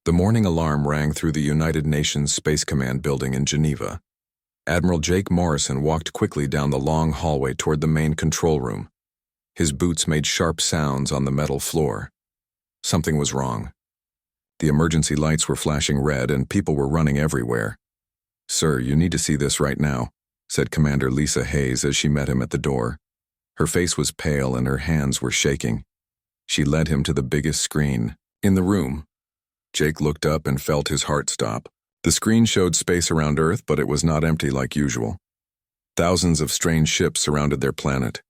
The morning alarm rang through the United Nations Space Command building in Geneva. Admiral Jake Morrison walked quickly down the long hallway toward the main control room. His boots made sharp sounds on the metal floor. Something was wrong. The emergency lights were flashing red and people were running everywhere. "Sir, you need to see this right now," said Commander Lisa Hayes as she met him at the door. Her face was pale and her hands were shaking. She led him to the biggest screen in the room. Jake looked up and felt his heart stop. The screen showed space around Earth, but it was not empty like usual. Thousands of strange ships surrounded their planet.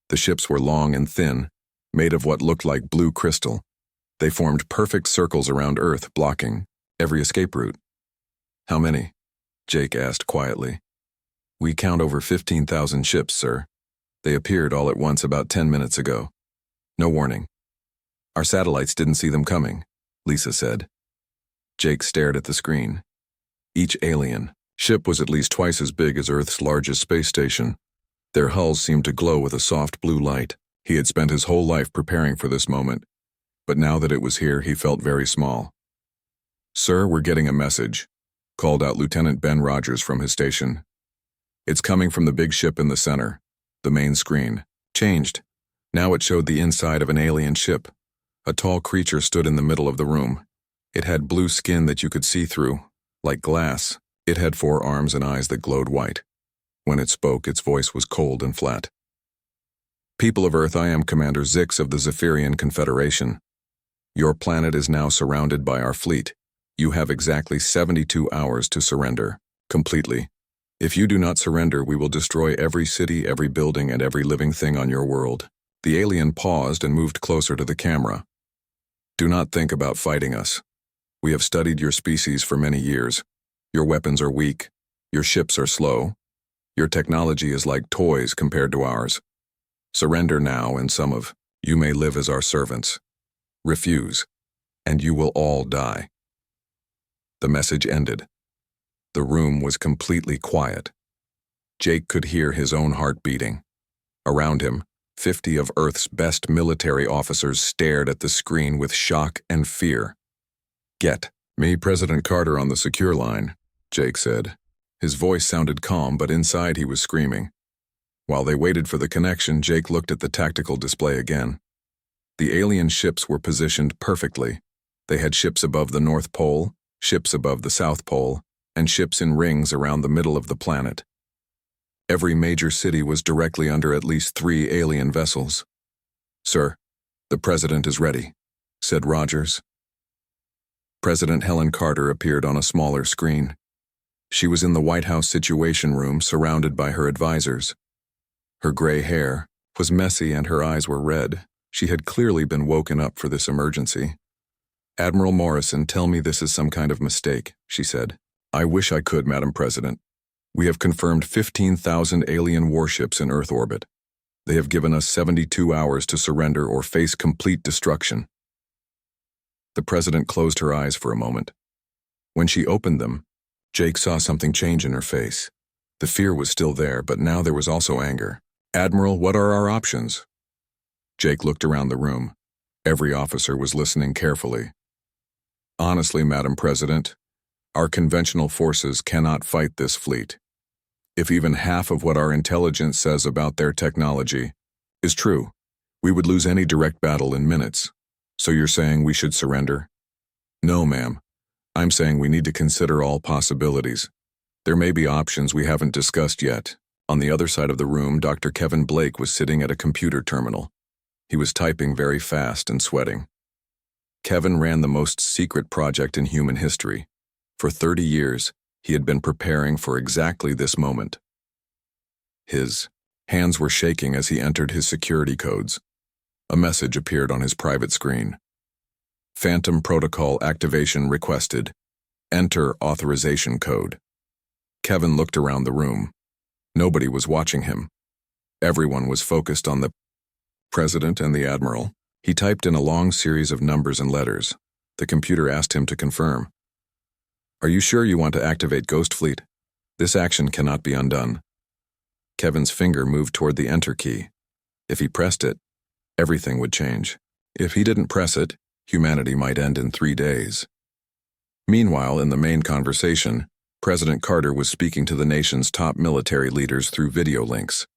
The ships were long and thin, made of what looked like blue crystal. They formed perfect circles around Earth, blocking every escape route. "How many?" Jake asked quietly. "We count over 15,000 ships, sir. They appeared all at once about 10 minutes ago. No warning. Our satellites didn't see them coming," Lisa said. Jake stared at the screen. Each alien ship was at least twice as big as Earth's largest space station. Their hulls seemed to glow with a soft blue light. He had spent his whole life preparing for this moment, but now that it was here, he felt very small. "Sir, we're getting a message," called out Lieutenant Ben Rogers from his station. "It's coming from the big ship in the center." The main screen changed. Now it showed the inside of an alien ship. A tall creature stood in the middle of the room. It had blue skin that you could see through, like glass. It had 4 arms and eyes that glowed white. When it spoke, its voice was cold and flat. "People of Earth, I am Commander Zix of the Zephyrian Confederation. Your planet is now surrounded by our fleet. You have exactly 72 hours to surrender, completely. If you do not surrender, we will destroy every city, every building, and every living thing on your world." The alien paused and moved closer to the camera. "Do not think about fighting us. We have studied your species for many years. Your weapons are weak. Your ships are slow. Your technology is like toys compared to ours. Surrender now, and some of you may live as our servants. Refuse, and you will all die." The message ended. The room was completely quiet. Jake could hear his own heart beating. Around him, 50 of Earth's best military officers stared at the screen with shock and fear. "Get me President Carter on the secure line," Jake said. His voice sounded calm, but inside he was screaming. While they waited for the connection, Jake looked at the tactical display again. The alien ships were positioned perfectly. They had ships above the North Pole, ships above the South Pole, and ships in rings around the middle of the planet. Every major city was directly under at least 3 alien vessels. "Sir, the President is ready," said Rogers. President Helen Carter appeared on a smaller screen. She was in the White House Situation Room, surrounded by her advisors. Her gray hair was messy and her eyes were red. She had clearly been woken up for this emergency. "Admiral Morrison, tell me this is some kind of mistake," she said. "I wish I could, Madam President. We have confirmed 15,000 alien warships in Earth orbit. They have given us 72 hours to surrender or face complete destruction." The President closed her eyes for a moment. When she opened them, Jake saw something change in her face. The fear was still there, but now there was also anger. "Admiral, what are our options?" Jake looked around the room. Every officer was listening carefully. "Honestly, Madam President, our conventional forces cannot fight this fleet. If even half of what our intelligence says about their technology is true, we would lose any direct battle in minutes. So you're saying we should surrender?" "No, ma'am. I'm saying we need to consider all possibilities. There may be options we haven't discussed yet." On the other side of the room, Dr. Kevin Blake was sitting at a computer terminal. He was typing very fast and sweating. Kevin ran the most secret project in human history. For 30 years, he had been preparing for exactly this moment. His hands were shaking as he entered his security codes. A message appeared on his private screen. "Phantom Protocol activation requested. Enter authorization code." Kevin looked around the room. Nobody was watching him. Everyone was focused on the President and the Admiral. He typed in a long series of numbers and letters. The computer asked him to confirm. "Are you sure you want to activate Ghost Fleet? This action cannot be undone." Kevin's finger moved toward the Enter key. If he pressed it, everything would change. If he didn't press it, humanity might end in 3 days. Meanwhile, in the main conversation, President Carter was speaking to the nation's top military leaders through video links.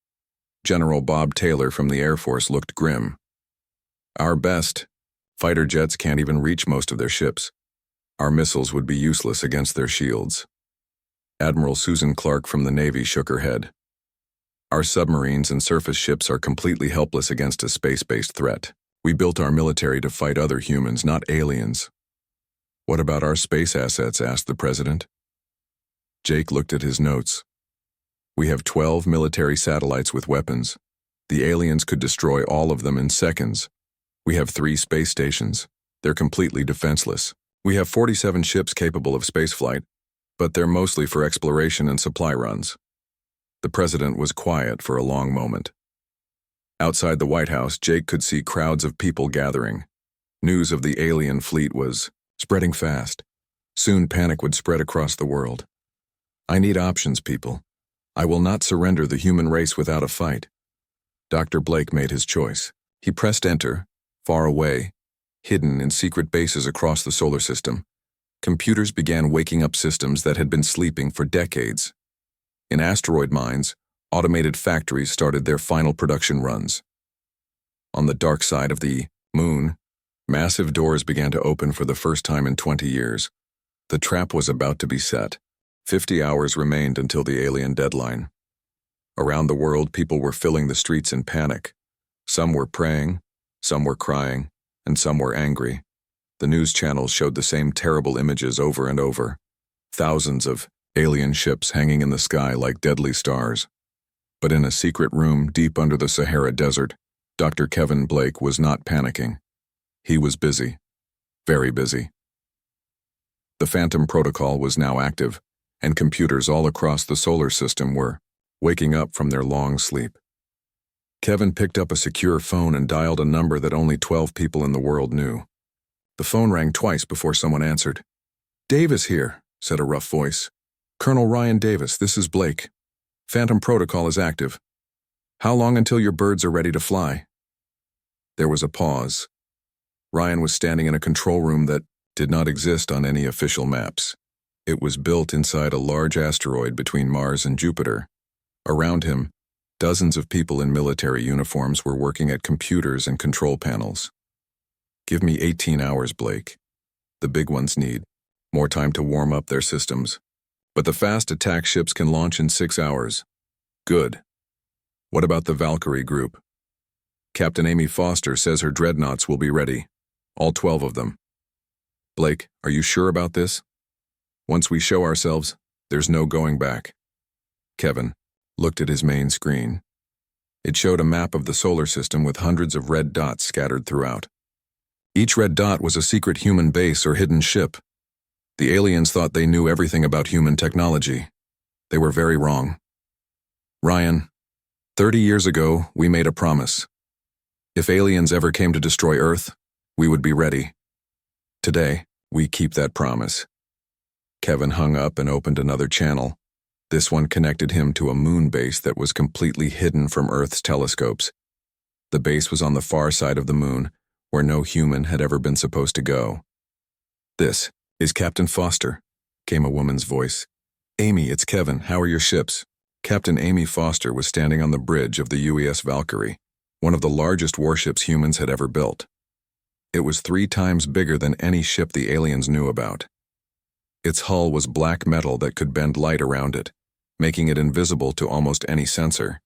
General Bob Taylor from the Air Force looked grim. Our best fighter jets can't even reach most of their ships. Our missiles would be useless against their shields. Admiral Susan Clark from the Navy shook her head. Our submarines and surface ships are completely helpless against a space-based threat. We built our military to fight other humans, not aliens. What about our space assets? Asked the president. Jake looked at his notes. We have 12 military satellites with weapons. The aliens could destroy all of them in seconds. We have 3 space stations. They're completely defenseless. We have 47 ships capable of spaceflight, but they're mostly for exploration and supply runs. The president was quiet for a long moment. Outside the White House, Jake could see crowds of people gathering. News of the alien fleet was spreading fast. Soon panic would spread across the world. I need options, people. I will not surrender the human race without a fight. Dr. Blake made his choice. He pressed enter, far away, hidden in secret bases across the solar system. Computers began waking up systems that had been sleeping for decades. In asteroid mines, automated factories started their final production runs. On the dark side of the moon, massive doors began to open for the first time in 20 years. The trap was about to be set. 50 hours remained until the alien deadline. Around the world, people were filling the streets in panic. Some were praying, some were crying, and some were angry. The news channels showed the same terrible images over and over. Thousands of alien ships hanging in the sky like deadly stars. But in a secret room deep under the Sahara Desert, Dr. Kevin Blake was not panicking. He was busy. Very busy. The Phantom Protocol was now active, and computers all across the solar system were waking up from their long sleep. Kevin picked up a secure phone and dialed a number that only 12 people in the world knew. The phone rang twice before someone answered. "Davis here," said a rough voice. "Colonel Ryan Davis, this is Blake. Phantom Protocol is active. How long until your birds are ready to fly?" There was a pause. Ryan was standing in a control room that did not exist on any official maps. It was built inside a large asteroid between Mars and Jupiter. Around him, dozens of people in military uniforms were working at computers and control panels. "Give me 18 hours, Blake. The big ones need more time to warm up their systems. But the fast attack ships can launch in 6 hours. Good. What about the Valkyrie group? Captain Amy Foster says her dreadnoughts will be ready. All 12 of them. Blake, are you sure about this? Once we show ourselves, there's no going back." Kevin looked at his main screen. It showed a map of the solar system with hundreds of red dots scattered throughout. Each red dot was a secret human base or hidden ship. The aliens thought they knew everything about human technology. They were very wrong. "Ryan, 30 years ago, we made a promise. If aliens ever came to destroy Earth, we would be ready. Today, we keep that promise." Kevin hung up and opened another channel. This one connected him to a moon base that was completely hidden from Earth's telescopes. The base was on the far side of the moon, where no human had ever been supposed to go. "This is Captain Foster," came a woman's voice. "Amy, it's Kevin. How are your ships?" Captain Amy Foster was standing on the bridge of the UES Valkyrie, one of the largest warships humans had ever built. It was 3 times bigger than any ship the aliens knew about. Its hull was black metal that could bend light around it, making it invisible to almost any sensor.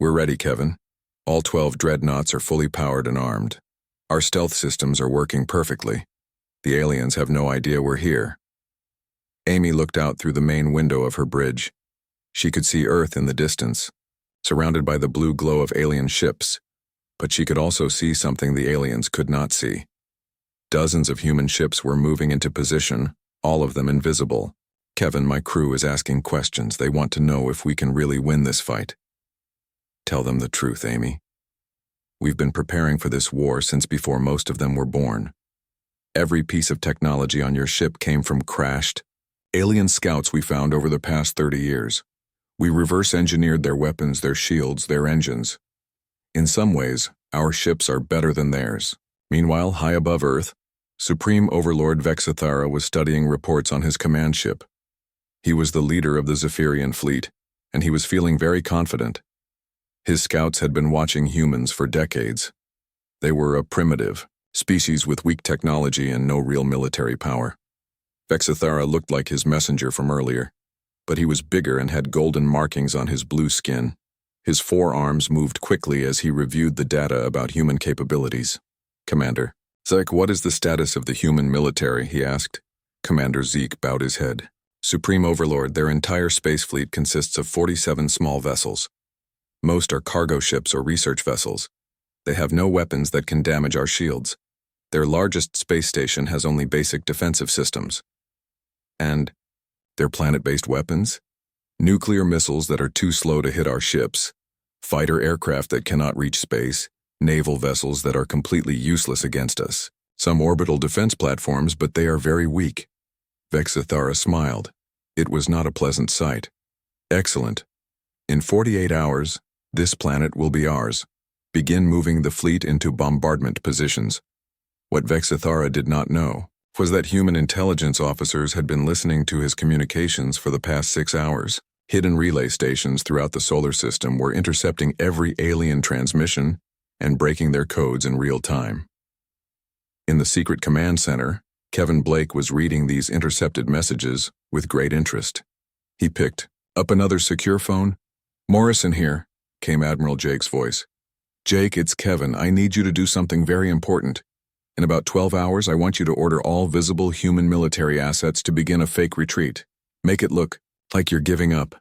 "We're ready, Kevin. All 12 dreadnoughts are fully powered and armed. Our stealth systems are working perfectly. The aliens have no idea we're here." Amy looked out through the main window of her bridge. She could see Earth in the distance, surrounded by the blue glow of alien ships, but she could also see something the aliens could not see. Dozens of human ships were moving into position, all of them invisible. "Kevin, my crew is asking questions. They want to know if we can really win this fight." "Tell them the truth, Amy. We've been preparing for this war since before most of them were born. Every piece of technology on your ship came from crashed alien scouts we found over the past 30 years. We reverse-engineered their weapons, their shields, their engines. In some ways, our ships are better than theirs. Meanwhile, high above Earth, Supreme Overlord Vexathara was studying reports on his command ship. He was the leader of the Zephyrian fleet, and he was feeling very confident. His scouts had been watching humans for decades. They were a primitive species with weak technology and no real military power. Vexathara looked like his messenger from earlier, but he was bigger and had golden markings on his blue skin. His forearms moved quickly as he reviewed the data about human capabilities. "Commander, Zeke, what is the status of the human military?" he asked. Commander Zeke bowed his head. "Supreme Overlord, their entire space fleet consists of 47 small vessels. Most are cargo ships or research vessels. They have no weapons that can damage our shields. Their largest space station has only basic defensive systems. And their planet-based weapons? Nuclear missiles that are too slow to hit our ships, fighter aircraft that cannot reach space, naval vessels that are completely useless against us. Some orbital defense platforms, but they are very weak." Vexathara smiled. It was not a pleasant sight. "Excellent. In 48 hours, this planet will be ours. Begin moving the fleet into bombardment positions." What Vexathara did not know was that human intelligence officers had been listening to his communications for the past 6 hours. Hidden relay stations throughout the solar system were intercepting every alien transmission and breaking their codes in real time. In the secret command center, Kevin Blake was reading these intercepted messages with great interest. He picked up another secure phone. "Morrison here," came Admiral Jake's voice. "Jake, it's Kevin. I need you to do something very important. In about 12 hours, I want you to order all visible human military assets to begin a fake retreat. Make it look like you're giving up."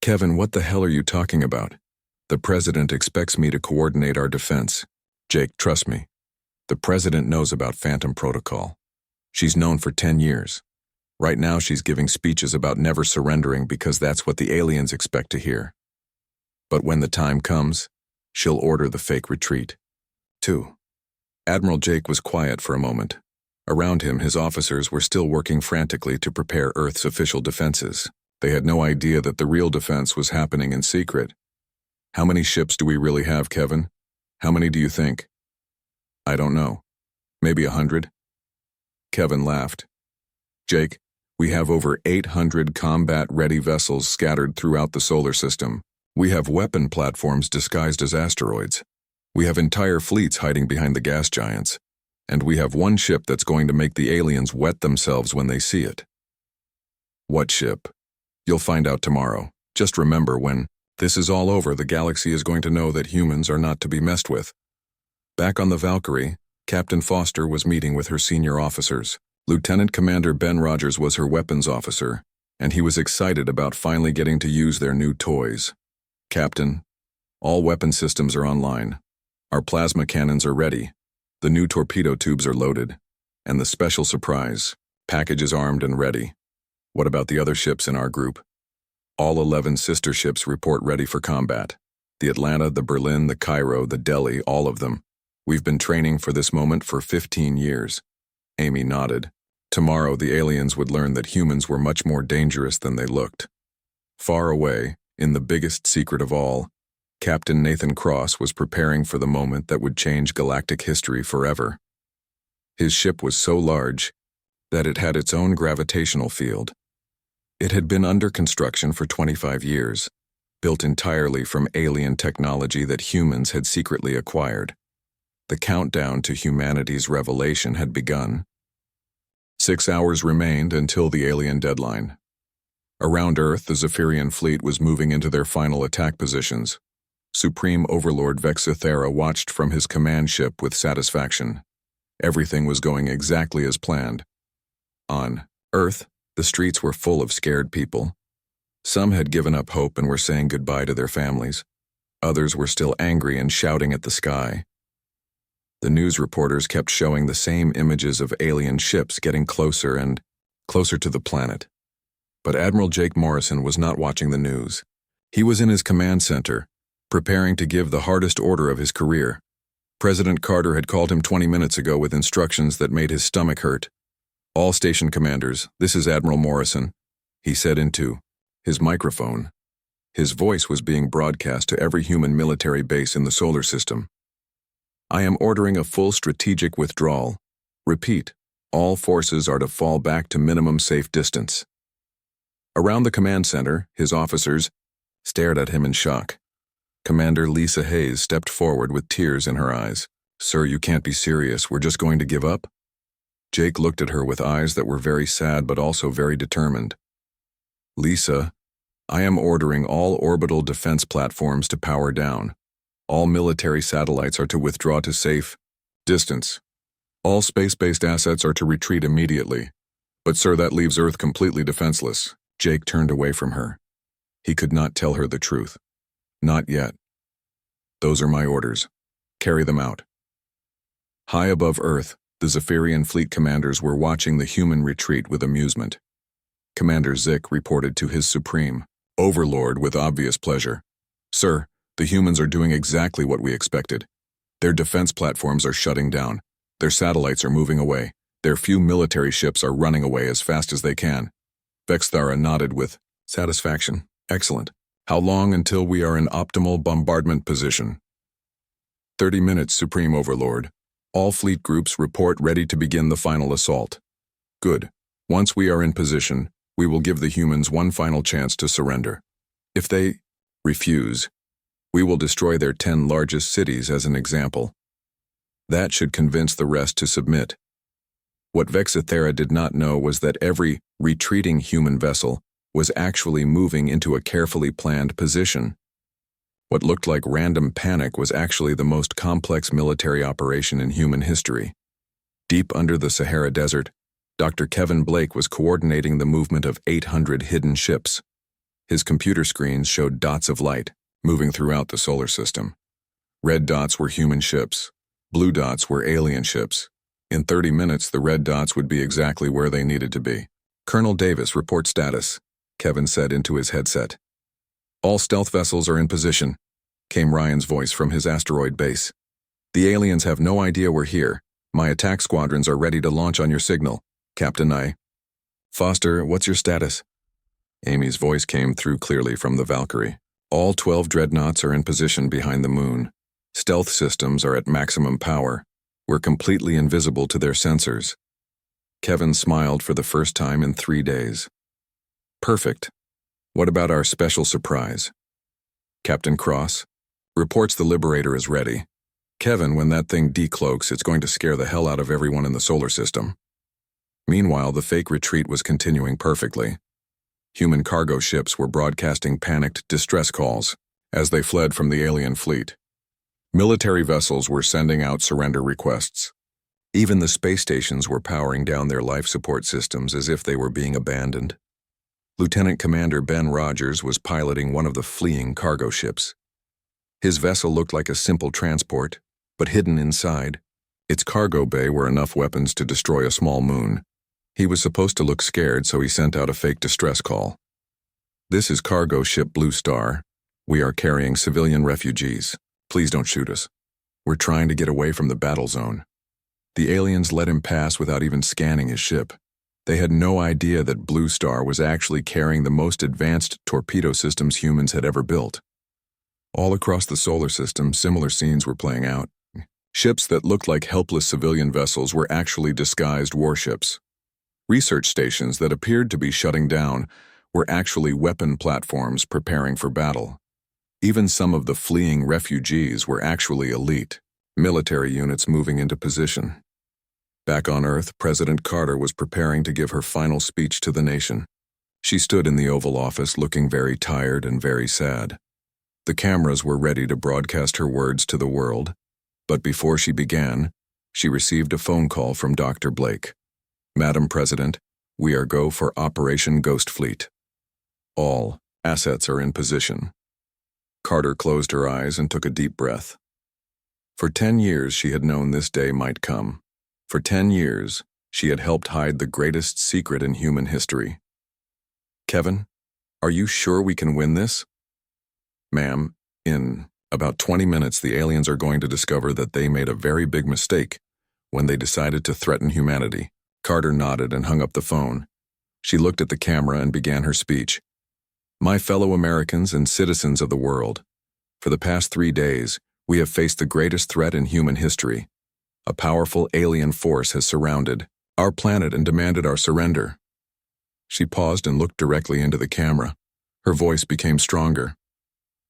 "Kevin, what the hell are you talking about?" "The President expects me to coordinate our defense." "Jake, trust me. The President knows about Phantom Protocol. She's known for 10 years. Right now she's giving speeches about never surrendering because that's what the aliens expect to hear. But when the time comes, she'll order the fake retreat." 2. Admiral Jake was quiet for a moment. Around him, his officers were still working frantically to prepare Earth's official defenses. They had no idea that the real defense was happening in secret. "How many ships do we really have, Kevin? How many do you think?" "I don't know. Maybe 100. Kevin laughed. "Jake, we have over 800 combat-ready vessels scattered throughout the solar system. We have weapon platforms disguised as asteroids. We have entire fleets hiding behind the gas giants. And we have one ship that's going to make the aliens wet themselves when they see it." "What ship?" "You'll find out tomorrow. Just remember, when this is all over, the galaxy is going to know that humans are not to be messed with." Back on the Valkyrie, Captain Foster was meeting with her senior officers. Lieutenant Commander Ben Rogers was her weapons officer, and he was excited about finally getting to use their new toys. "Captain, all weapon systems are online. Our plasma cannons are ready. The new torpedo tubes are loaded. And the special surprise package is armed and ready. What about the other ships in our group?" "All 11 sister ships report ready for combat. The Atlanta, the Berlin, the Cairo, the Delhi, all of them. We've been training for this moment for 15 years. Amy nodded. Tomorrow, the aliens would learn that humans were much more dangerous than they looked. Far away, in the biggest secret of all, Captain Nathan Cross was preparing for the moment that would change galactic history forever. His ship was so large that it had its own gravitational field. It had been under construction for 25 years, built entirely from alien technology that humans had secretly acquired. The countdown to humanity's revelation had begun. 6 hours remained until the alien deadline. Around Earth, the Zephyrian fleet was moving into their final attack positions. Supreme Overlord Vexathara watched from his command ship with satisfaction. Everything was going exactly as planned. On Earth, the streets were full of scared people. Some had given up hope and were saying goodbye to their families. Others were still angry and shouting at the sky. The news reporters kept showing the same images of alien ships getting closer and closer to the planet. But Admiral Jake Morrison was not watching the news. He was in his command center, preparing to give the hardest order of his career. President Carter had called him 20 minutes ago with instructions that made his stomach hurt. "All station commanders, this is Admiral Morrison," he said into his microphone. His voice was being broadcast to every human military base in the solar system. "I am ordering a full strategic withdrawal. Repeat, All forces are to fall back to minimum safe distance. Around the command center, his officers stared at him in shock. Commander Lisa Hayes stepped forward with tears in her eyes. "Sir, you can't be serious. We're just going to give up?" Jake looked at her with eyes that were very sad but also very determined. "Lisa, I am ordering all orbital defense platforms to power down. All military satellites are to withdraw to safe distance. All space-based assets are to retreat immediately. But sir, that leaves Earth completely defenseless." Jake turned away from her. He could not tell her the truth. "Not yet. Those are my orders. Carry them out." High above Earth, the Zephyrian fleet commanders were watching the human retreat with amusement. Commander Zik reported to his supreme overlord with obvious pleasure. "Sir, the humans are doing exactly what we expected. Their defense platforms are shutting down. Their satellites are moving away. Their few military ships are running away as fast as they can." Vexthara nodded with satisfaction. "Excellent. How long until we are in optimal bombardment position?" 30 minutes, Supreme Overlord. All fleet groups report ready to begin the final assault." "Good. Once we are in position, we will give the humans one final chance to surrender. If they refuse, we will destroy their 10 largest cities as an example. That should convince the rest to submit." What Vexthara did not know was that every retreating human vessel was actually moving into a carefully planned position. What looked like random panic was actually the most complex military operation in human history. Deep under the Sahara Desert, Dr. Kevin Blake was coordinating the movement of 800 hidden ships. His computer screens showed dots of light moving throughout the solar system. Red dots were human ships. Blue dots were alien ships. In 30 minutes, the red dots would be exactly where they needed to be. "Colonel Davis, report status," Kevin said into his headset. "All stealth vessels are in position," came Ryan's voice from his asteroid base. "The aliens have no idea we're here. My attack squadrons are ready to launch on your signal, Captain I. Foster, what's your status?" Amy's voice came through clearly from the Valkyrie. "All 12 dreadnoughts are in position behind the moon. Stealth systems are at maximum power. We're completely invisible to their sensors." Kevin smiled for the first time in 3 days. "Perfect. What about our special surprise?" "Captain Cross reports the Liberator is ready. Kevin, when that thing decloaks, it's going to scare the hell out of everyone in the solar system." Meanwhile, the fake retreat was continuing perfectly. Human cargo ships were broadcasting panicked distress calls as they fled from the alien fleet. Military vessels were sending out surrender requests. Even the space stations were powering down their life support systems as if they were being abandoned. Lieutenant Commander Ben Rogers was piloting one of the fleeing cargo ships. His vessel looked like a simple transport, but hidden inside its cargo bay were enough weapons to destroy a small moon. He was supposed to look scared, so he sent out a fake distress call. "This is cargo ship Blue Star. We are carrying civilian refugees. Please don't shoot us. We're trying to get away from the battle zone." The aliens let him pass without even scanning his ship. They had no idea that Blue Star was actually carrying the most advanced torpedo systems humans had ever built. All across the solar system, similar scenes were playing out. Ships that looked like helpless civilian vessels were actually disguised warships. Research stations that appeared to be shutting down were actually weapon platforms preparing for battle. Even some of the fleeing refugees were actually elite military units moving into position. Back on Earth, President Carter was preparing to give her final speech to the nation. She stood in the Oval Office looking very tired and very sad. The cameras were ready to broadcast her words to the world, but before she began, she received a phone call from Dr. Blake. "Madam President, we are go for Operation Ghost Fleet. All assets are in position." Carter closed her eyes and took a deep breath. For 10 years she had known this day might come. For 10 years, she had helped hide the greatest secret in human history. "Kevin, are you sure we can win this?" "Ma'am, in about 20 minutes the aliens are going to discover that they made a very big mistake when they decided to threaten humanity." Carter nodded and hung up the phone. She looked at the camera and began her speech. "My fellow Americans and citizens of the world, for the past 3 days, we have faced the greatest threat in human history. A powerful alien force has surrounded our planet and demanded our surrender. She paused and looked directly into the camera. Her voice became stronger.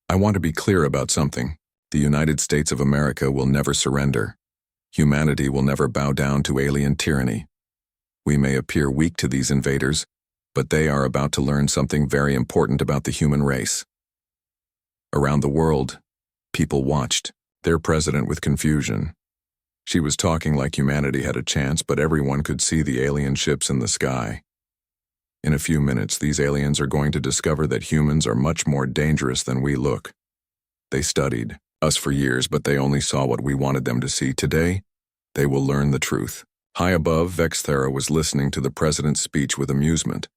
I want to be clear about something. The United States of America will never surrender. Humanity will never bow down to alien tyranny. We may appear weak to these invaders, but they are about to learn something very important about the human race. Around the world, people watched, their president with confusion. She was talking like humanity had a chance, but everyone could see the alien ships in the sky. In a few minutes, these aliens are going to discover that humans are much more dangerous than we look. They studied us for years, but they only saw what we wanted them to see. Today, they will learn the truth. High above, Vexthera was listening to the president's speech with amusement.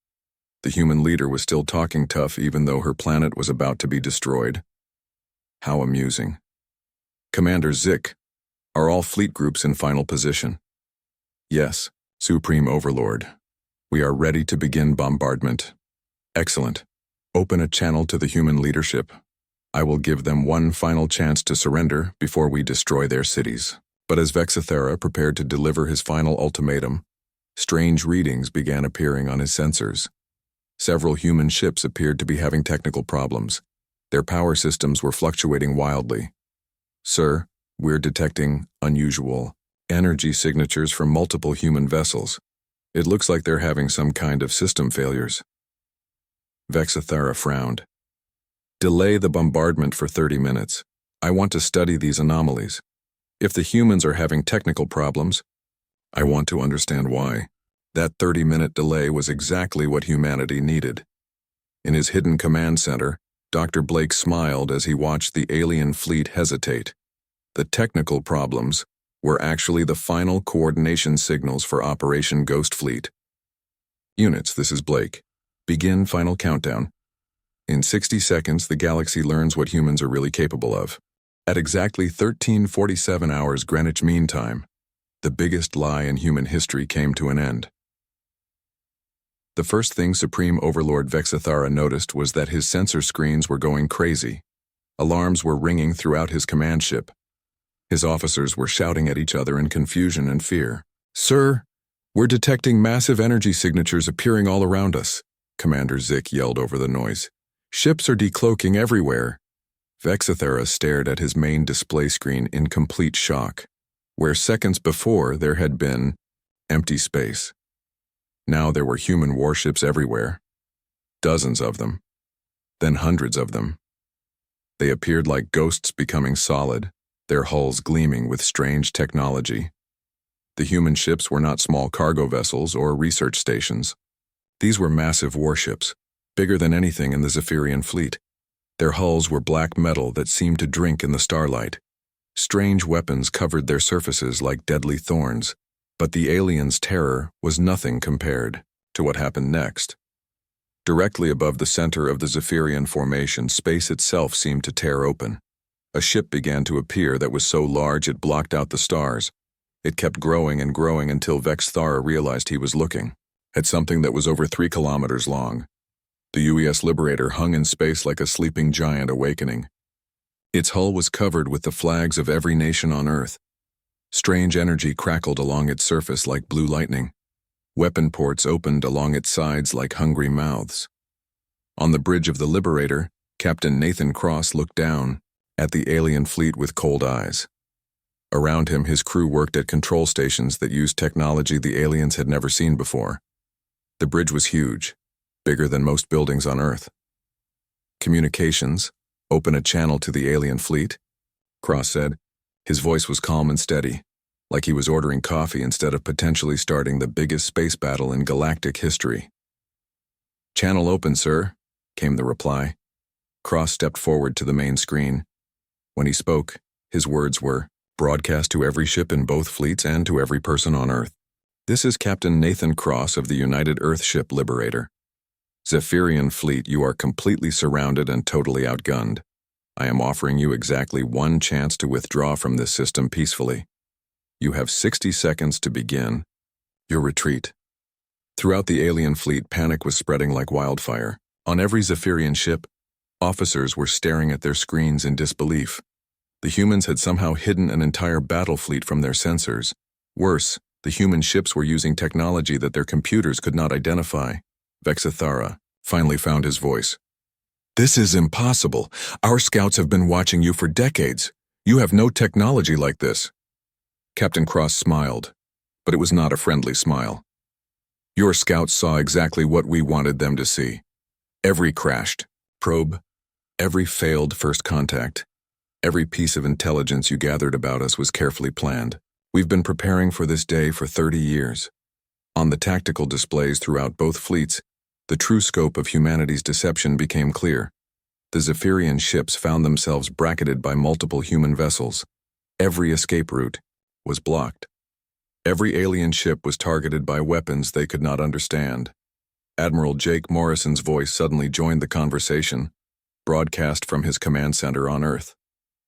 The human leader was still talking tough even though her planet was about to be destroyed. How amusing. Commander Zik, are all fleet groups in final position? Yes, Supreme Overlord. We are ready to begin bombardment. Excellent. Open a channel to the human leadership. I will give them one final chance to surrender before we destroy their cities. But as Vexthera prepared to deliver his final ultimatum, strange readings began appearing on his sensors. Several human ships appeared to be having technical problems. Their power systems were fluctuating wildly. Sir, we're detecting unusual energy signatures from multiple human vessels. It looks like they're having some kind of system failures. Vexthera frowned. Delay the bombardment for 30 minutes. I want to study these anomalies. If the humans are having technical problems, I want to understand why. That 30-minute delay was exactly what humanity needed. In his hidden command center, Dr. Blake smiled as he watched the alien fleet hesitate. The technical problems were actually the final coordination signals for Operation Ghost Fleet. Units, this is Blake. Begin final countdown. In 60 seconds, the galaxy learns what humans are really capable of. At exactly 13:47 hours Greenwich Mean Time, the biggest lie in human history came to an end. The first thing Supreme Overlord Vexthera noticed was that his sensor screens were going crazy. Alarms were ringing throughout his command ship. His officers were shouting at each other in confusion and fear. Sir, we're detecting massive energy signatures appearing all around us, Commander Zik yelled over the noise. Ships are decloaking everywhere. Vexthera stared at his main display screen in complete shock. Where seconds before there had been empty space. Now there were human warships everywhere. Dozens of them. Then hundreds of them. They appeared like ghosts becoming solid, their hulls gleaming with strange technology. The human ships were not small cargo vessels or research stations. These were massive warships, bigger than anything in the Zephyrian fleet. Their hulls were black metal that seemed to drink in the starlight. Strange weapons covered their surfaces like deadly thorns, but the aliens' terror was nothing compared to what happened next. Directly above the center of the Zephyrian formation, space itself seemed to tear open. A ship began to appear that was so large it blocked out the stars. It kept growing and growing until Vexthera realized he was looking at something that was over 3 kilometers long. The UES Liberator hung in space like a sleeping giant awakening. Its hull was covered with the flags of every nation on Earth. Strange energy crackled along its surface like blue lightning. Weapon ports opened along its sides like hungry mouths. On the bridge of the Liberator, Captain Nathan Cross looked down at the alien fleet with cold eyes. Around him, his crew worked at control stations that used technology the aliens had never seen before. The bridge was huge, bigger than most buildings on Earth. Communications, open a channel to the alien fleet, Cross said. His voice was calm and steady, like he was ordering coffee instead of potentially starting the biggest space battle in galactic history. Channel open, sir, came the reply. Cross stepped forward to the main screen. When he spoke, his words were, broadcast to every ship in both fleets and to every person on Earth. This is Captain Nathan Cross of the United Earthship Liberator. Zephyrian fleet, you are completely surrounded and totally outgunned. I am offering you exactly one chance to withdraw from this system peacefully. You have 60 seconds to begin your retreat. Throughout the alien fleet, panic was spreading like wildfire. On every Zephyrian ship, officers were staring at their screens in disbelief. The humans had somehow hidden an entire battle fleet from their sensors. Worse, The human ships were using technology that their computers could not identify. Vexithara finally found his voice. "This is impossible. Our scouts have been watching you for decades. You have no technology like this." Captain Cross smiled, but it was not a friendly smile. "Your scouts saw exactly what we wanted them to see. Every crashed probe, every failed first contact, every piece of intelligence you gathered about us was carefully planned. We've been preparing for this day for 30 years. On the tactical displays throughout both fleets, the true scope of humanity's deception became clear. The Zephyrian ships found themselves bracketed by multiple human vessels. Every escape route was blocked. Every alien ship was targeted by weapons they could not understand. Admiral Jake Morrison's voice suddenly joined the conversation, broadcast from his command center on Earth.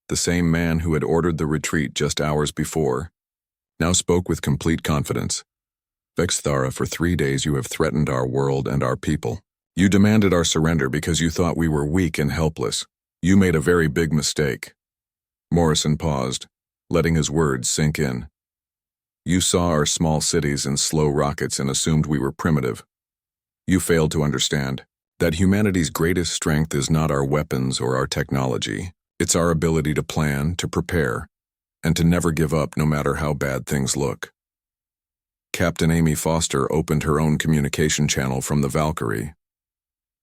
The same man who had ordered the retreat just hours before now spoke with complete confidence. "Vexthara, for 3 days you have threatened our world and our people. You demanded our surrender because you thought we were weak and helpless. You made a very big mistake." Morrison paused, letting his words sink in. "You saw our small cities and slow rockets and assumed we were primitive. You failed to understand that humanity's greatest strength is not our weapons or our technology. It's our ability to plan, to prepare, and to never give up no matter how bad things look." Captain Amy Foster opened her own communication channel from the Valkyrie.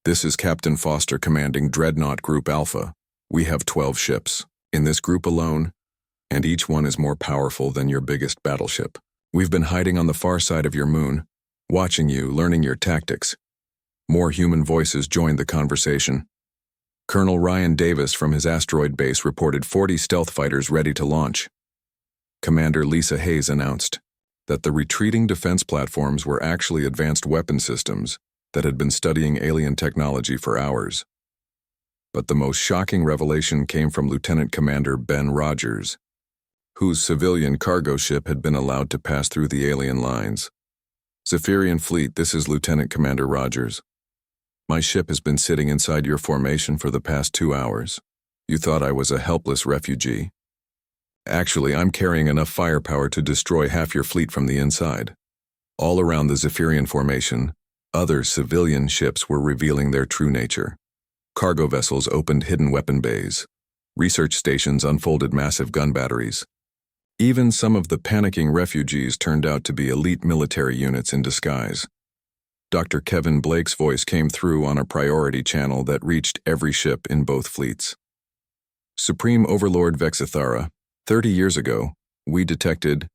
"This is Captain Foster commanding Dreadnought Group Alpha. We have 12 ships in this group alone, and each one is more powerful than your biggest battleship. We've been hiding on the far side of your moon, watching you, learning your tactics." More human voices joined the conversation. Colonel Ryan Davis from his asteroid base reported 40 stealth fighters ready to launch. Commander Lisa Hayes announced that the retreating defense platforms were actually advanced weapon systems that had been studying alien technology for hours. But the most shocking revelation came from Lieutenant Commander Ben Rogers, whose civilian cargo ship had been allowed to pass through the alien lines. "Zephyrian Fleet, this is Lieutenant Commander Rogers. My ship has been sitting inside your formation for the past 2 hours. You thought I was a helpless refugee. Actually, I'm carrying enough firepower to destroy half your fleet from the inside." All around the Zephyrian formation, other civilian ships were revealing their true nature. Cargo vessels opened hidden weapon bays. Research stations unfolded massive gun batteries. Even some of the panicking refugees turned out to be elite military units in disguise. Dr. Kevin Blake's voice came through on a priority channel that reached every ship in both fleets. "Supreme Overlord Vexithara, 30 years ago, we detected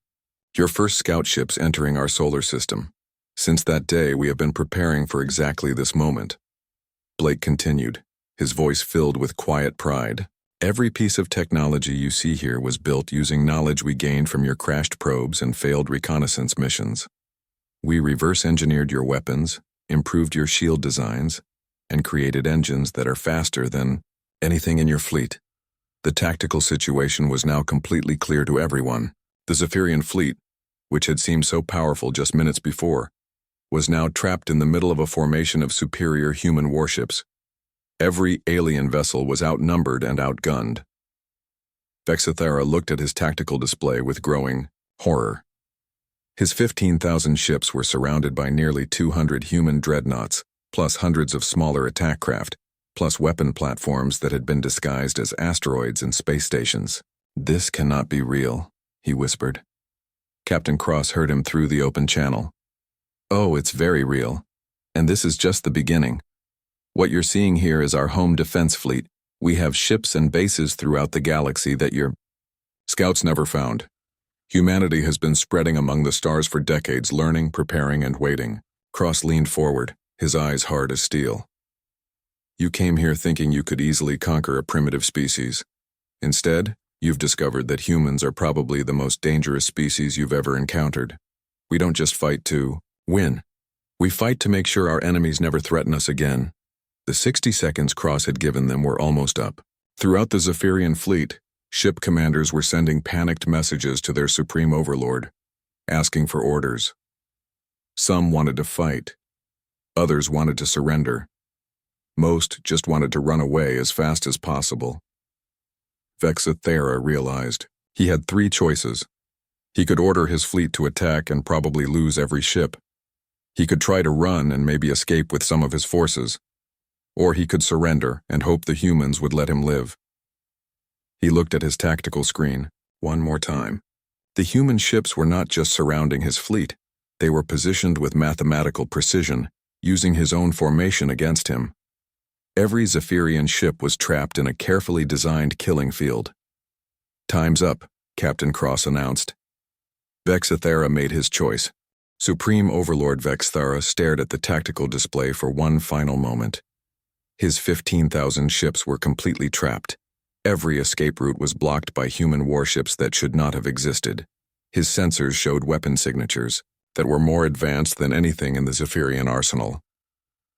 your first scout ships entering our solar system. Since that day, we have been preparing for exactly this moment." Blake continued, his voice filled with quiet pride. "Every piece of technology you see here was built using knowledge we gained from your crashed probes and failed reconnaissance missions. We reverse-engineered your weapons, improved your shield designs, and created engines that are faster than anything in your fleet." The tactical situation was now completely clear to everyone. The Zephyrian fleet, which had seemed so powerful just minutes before, was now trapped in the middle of a formation of superior human warships. Every alien vessel was outnumbered and outgunned. Vexithara looked at his tactical display with growing horror. His 15,000 ships were surrounded by nearly 200 human dreadnoughts, plus hundreds of smaller attack craft, plus weapon platforms that had been disguised as asteroids and space stations. "This cannot be real," he whispered. Captain Cross heard him through the open channel. "Oh, it's very real. And this is just the beginning. What you're seeing here is our home defense fleet. We have ships and bases throughout the galaxy that your scouts never found. Humanity has been spreading among the stars for decades, learning, preparing, and waiting." Cross leaned forward, his eyes hard as steel. "You came here thinking you could easily conquer a primitive species. Instead, you've discovered that humans are probably the most dangerous species you've ever encountered. We don't just fight to win. We fight to make sure our enemies never threaten us again." The 60 seconds Cross had given them were almost up. Throughout the Zephyrian fleet, ship commanders were sending panicked messages to their supreme overlord, asking for orders. Some wanted to fight. Others wanted to surrender. Most just wanted to run away as fast as possible. Vexithara realized he had 3 choices: He could order his fleet to attack and probably lose every ship. He could try to run and maybe escape with some of his forces. Or he could surrender and hope the humans would let him live. He looked at his tactical screen one more time. The human ships were not just surrounding his fleet. They were positioned with mathematical precision, using his own formation against him. Every Zephyrian ship was trapped in a carefully designed killing field. "Time's up," Captain Cross announced. Vexithera made his choice. Supreme Overlord Vexithera stared at the tactical display for one final moment. His 15,000 ships were completely trapped. Every escape route was blocked by human warships that should not have existed. His sensors showed weapon signatures that were more advanced than anything in the Zephyrian arsenal.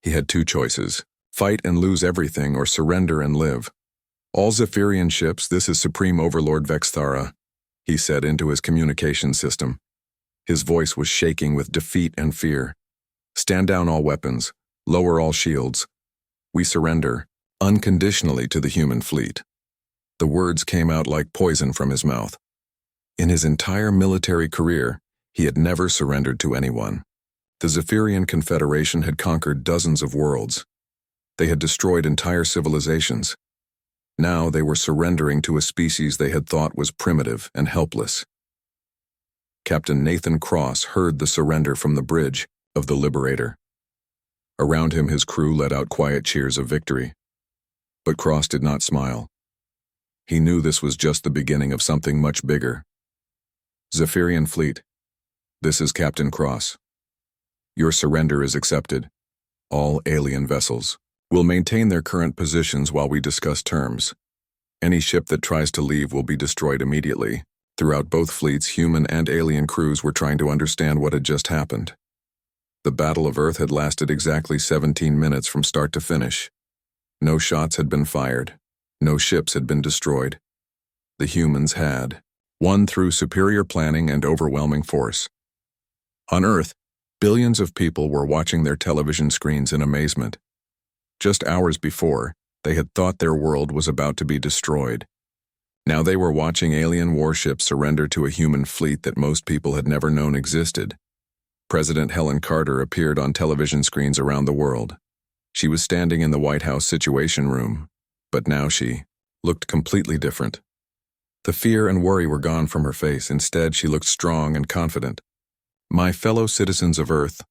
He had two choices: fight and lose everything, or surrender and live. "All Zephyrian ships, this is Supreme Overlord Vexithera," he said into his communication system. His voice was shaking with defeat and fear. "Stand down all weapons. Lower all shields. We surrender, unconditionally, to the human fleet." The words came out like poison from his mouth. In his entire military career, he had never surrendered to anyone. The Zephyrian Confederation had conquered dozens of worlds. They had destroyed entire civilizations. Now they were surrendering to a species they had thought was primitive and helpless. Captain Nathan Cross heard the surrender from the bridge of the Liberator. Around him, his crew let out quiet cheers of victory. But Cross did not smile. He knew this was just the beginning of something much bigger. "Zephyrian fleet, this is Captain Cross. Your surrender is accepted. All alien vessels will maintain their current positions while we discuss terms. Any ship that tries to leave will be destroyed immediately." Throughout both fleets, human and alien crews were trying to understand what had just happened. The Battle of Earth had lasted exactly 17 minutes from start to finish. No shots had been fired. No ships had been destroyed. The humans had won through superior planning and overwhelming force. On Earth, billions of people were watching their television screens in amazement. Just hours before, they had thought their world was about to be destroyed. Now they were watching alien warships surrender to a human fleet that most people had never known existed. President Helen Carter appeared on television screens around the world. She was standing in the White House Situation Room, but now she looked completely different. The fear and worry were gone from her face. Instead, she looked strong and confident. "My fellow citizens of Earth,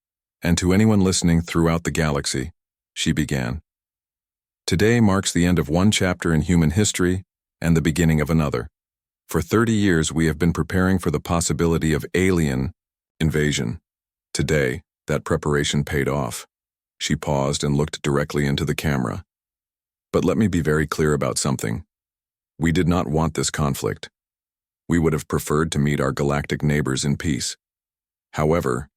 and to anyone listening throughout the galaxy," she began. "Today marks the end of one chapter in human history and the beginning of another. For 30 years, we have been preparing for the possibility of alien invasion. Today, that preparation paid off." She paused and looked directly into the camera. "But let me be very clear about something. We did not want this conflict. We would have preferred to meet our galactic neighbors in peace. However,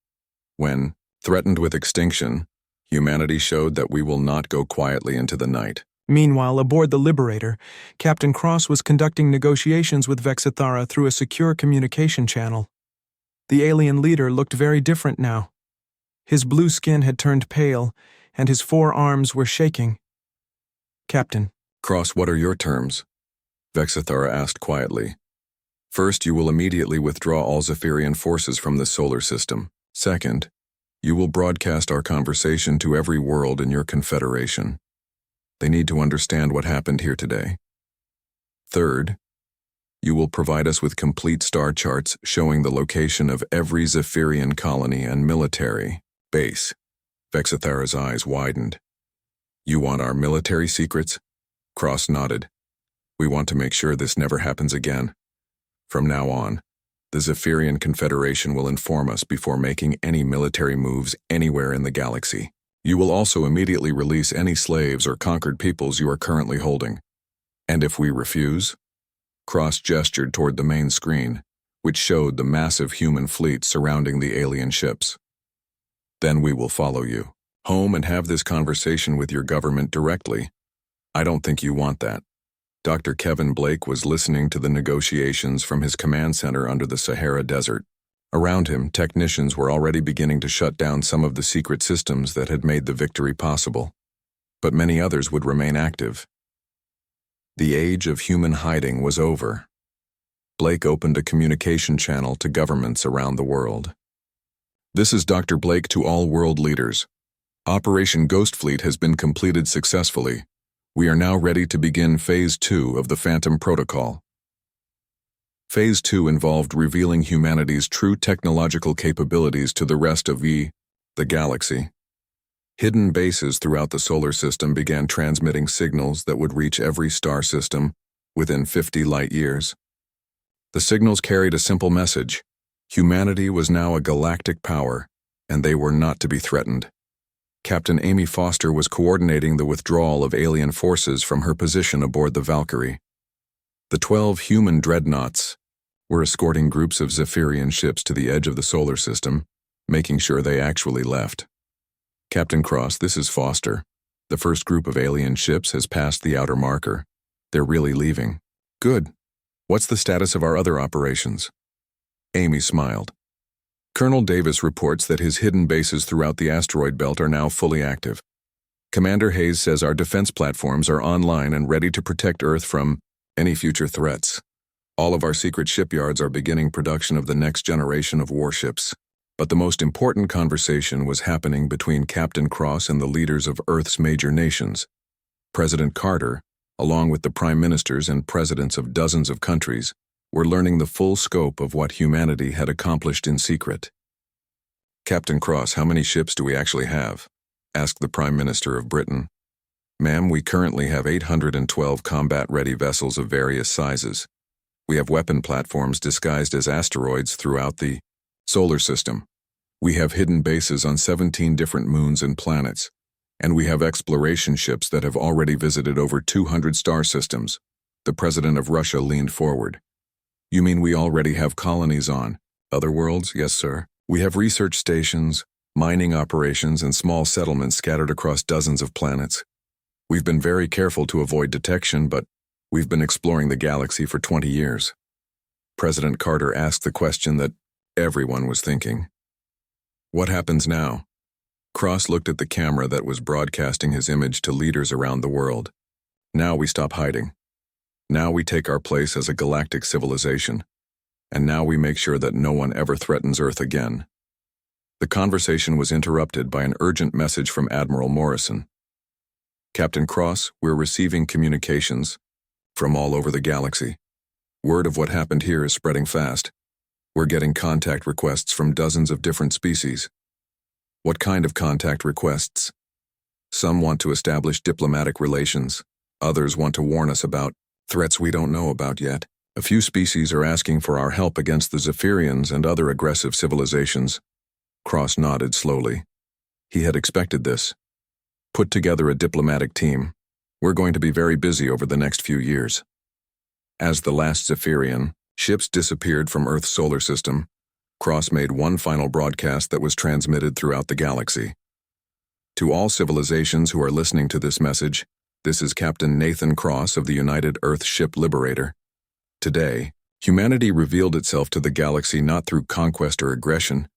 when threatened with extinction, humanity showed that we will not go quietly into the night." Meanwhile, aboard the Liberator, Captain Cross was conducting negotiations with Vexithera through a secure communication channel. The alien leader looked very different now. His blue skin had turned pale, and his forearms were shaking. "Captain." "Cross, what are your terms?" Vexithera asked quietly. "First, you will immediately withdraw all Zephyrian forces from the solar system. Second, you will broadcast our conversation to every world in your confederation. They need to understand what happened here today. Third, you will provide us with complete star charts showing the location of every Zephyrian colony and military base." Vexithera's eyes widened. "You want our military secrets?" Cross nodded. "We want to make sure this never happens again. From now on, the Zephyrian Confederation will inform us before making any military moves anywhere in the galaxy. You will also immediately release any slaves or conquered peoples you are currently holding. And if we refuse?" Cross gestured toward the main screen, which showed the massive human fleet surrounding the alien ships. "Then we will follow you home and have this conversation with your government directly. I don't think you want that." Dr. Kevin Blake was listening to the negotiations from his command center under the Sahara Desert. Around him, technicians were already beginning to shut down some of the secret systems that had made the victory possible. But many others would remain active. The age of human hiding was over. Blake opened a communication channel to governments around the world. This is Dr. Blake to all world leaders. Operation Ghost Fleet has been completed successfully. We are now ready to begin Phase 2 of the Phantom Protocol. Phase 2 involved revealing humanity's true technological capabilities to the rest of the galaxy. Hidden bases throughout the solar system began transmitting signals that would reach every star system within 50 light-years. The signals carried a simple message. Humanity was now a galactic power, and they were not to be threatened. Captain Amy Foster was coordinating the withdrawal of alien forces from her position aboard the Valkyrie. The 12 human dreadnoughts were escorting groups of Zephyrian ships to the edge of the solar system, making sure they actually left. Captain Cross, this is Foster. The first group of alien ships has passed the outer marker. They're really leaving. Good. What's the status of our other operations? Amy smiled. Colonel Davis reports that his hidden bases throughout the asteroid belt are now fully active. Commander Hayes says our defense platforms are online and ready to protect Earth from any future threats. All of our secret shipyards are beginning production of the next generation of warships. But the most important conversation was happening between Captain Cross and the leaders of Earth's major nations. President Carter, along with the prime ministers and presidents of dozens of countries, were learning the full scope of what humanity had accomplished in secret. Captain Cross, how many ships do we actually have? Asked the Prime Minister of Britain. Ma'am, we currently have 812 combat-ready vessels of various sizes. We have weapon platforms disguised as asteroids throughout the solar system. We have hidden bases on 17 different moons and planets, and we have exploration ships that have already visited over 200 star systems. The president of Russia leaned forward. You mean we already have colonies on other worlds? Yes, sir. We have research stations, mining operations, and small settlements scattered across dozens of planets. We've been very careful to avoid detection, but we've been exploring the galaxy for 20 years. President Carter asked the question that everyone was thinking. What happens now? Cross looked at the camera that was broadcasting his image to leaders around the world. Now we stop hiding. Now we take our place as a galactic civilization. And now we make sure that no one ever threatens Earth again. The conversation was interrupted by an urgent message from Admiral Morrison. Captain Cross, we're receiving communications from all over the galaxy. Word of what happened here is spreading fast. We're getting contact requests from dozens of different species. What kind of contact requests? Some want to establish diplomatic relations. Others want to warn us about threats we don't know about yet. A few species are asking for our help against the Zephyrians and other aggressive civilizations. Cross nodded slowly. He had expected this. Put together a diplomatic team. We're going to be very busy over the next few years. As the last Zephyrian ships disappeared from Earth's solar system, Cross made one final broadcast that was transmitted throughout the galaxy. To all civilizations who are listening to this message, this is Captain Nathan Cross of the United Earth Ship Liberator. Today, humanity revealed itself to the galaxy not through conquest or aggression,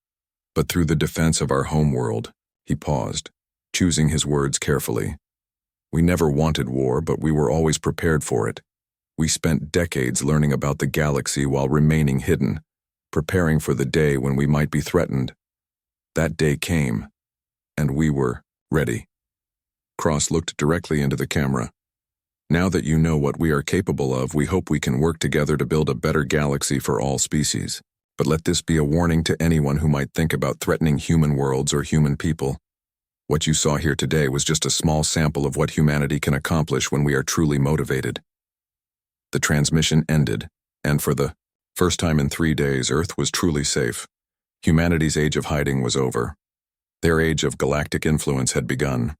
but through the defense of our home world. He paused, choosing his words carefully. We never wanted war, but we were always prepared for it. We spent decades learning about the galaxy while remaining hidden, preparing for the day when we might be threatened. That day came, and we were ready. Cross looked directly into the camera. Now that you know what we are capable of, we hope we can work together to build a better galaxy for all species. But let this be a warning to anyone who might think about threatening human worlds or human people. What you saw here today was just a small sample of what humanity can accomplish when we are truly motivated. The transmission ended, and for the first time in 3 days, Earth was truly safe. Humanity's age of hiding was over. Their age of galactic influence had begun.